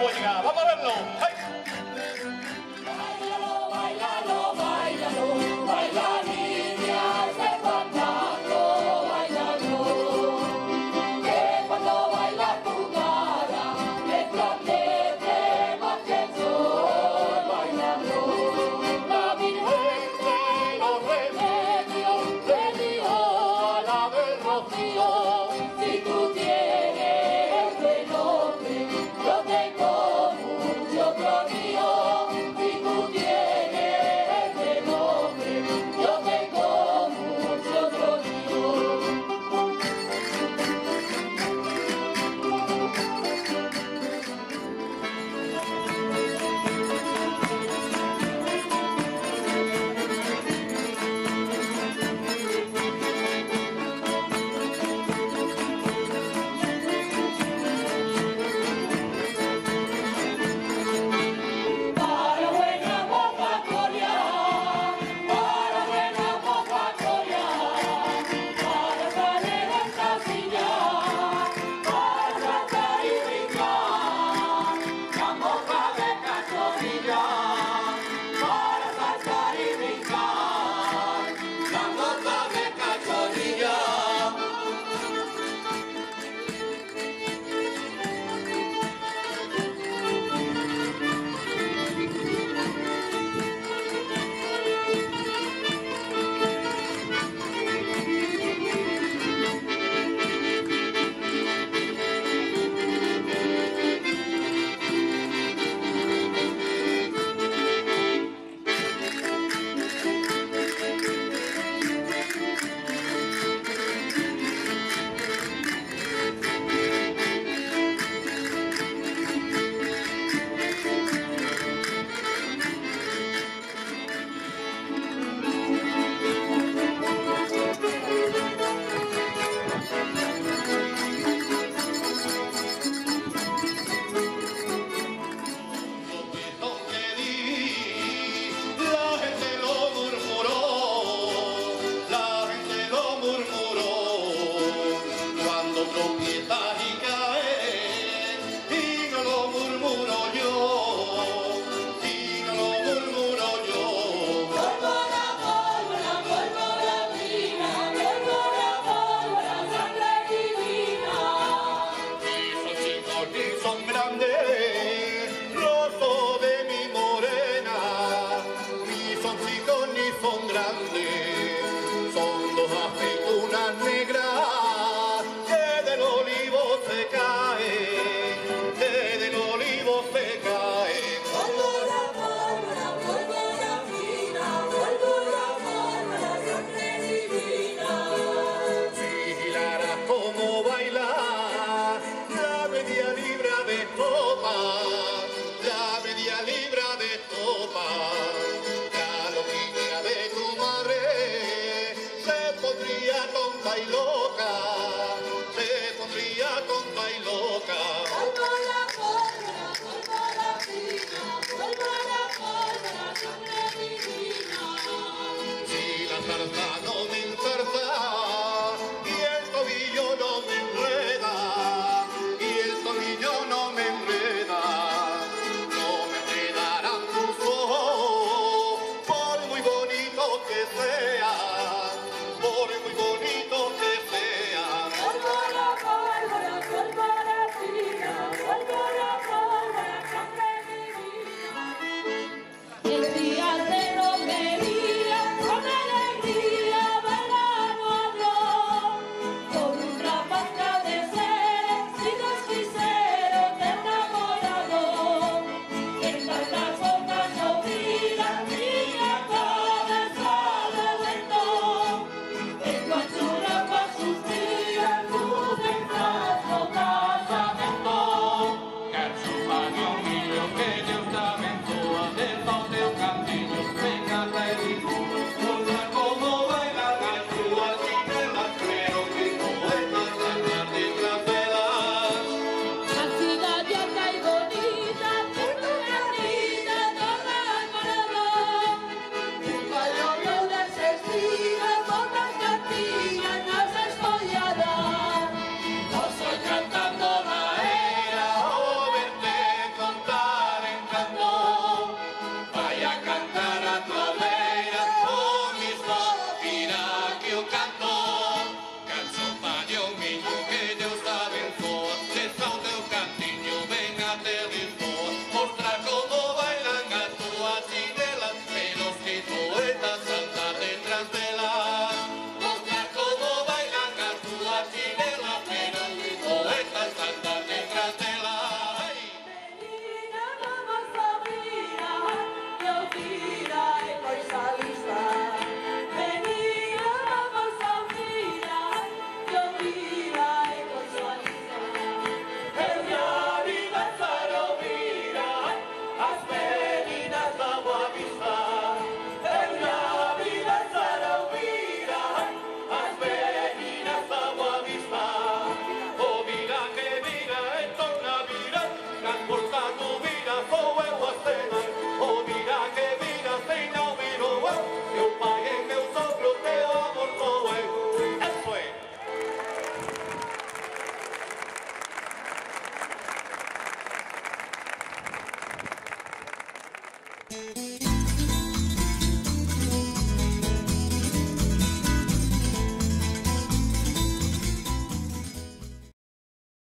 huelga. Vamos a verlo. ¡Ay! Báilalo, báilalo, báilalo, baila niña, ese fandango, báilalo. Que cuando baila tu cara, resplandece más que el sol, bailando. La Virgen de los Remedios le dijo a la del Rocío, si tú tienes este nombre, yo tengo mucho mío. Si tú tienes este nombre, yo tengo mucho mío. Para buena moza coreana, para buena moza coreana, para salir en casilla, para saltar y brincar, la moza de cachorrilla, para saltar y brincar, la moza de cachorrilla. La gente lo murmuró, la gente lo murmuró, cuando tropieza y cae, y no lo murmuro yo, y no lo murmuro yo. Pólvora, pólvora, pólvora fina, pólvora, pólvora, sangre divina. Ni son chicos ni son grandes, rostro de mi morena, ni son chicos ni son grandes, son dos aceitunas negras que del olivo se caen, que del olivo se caen. Pólvora, pólvora, pólvora fina, pólvora, pólvora, sangre divina. Vigilarás cómo baila la media libra de copa.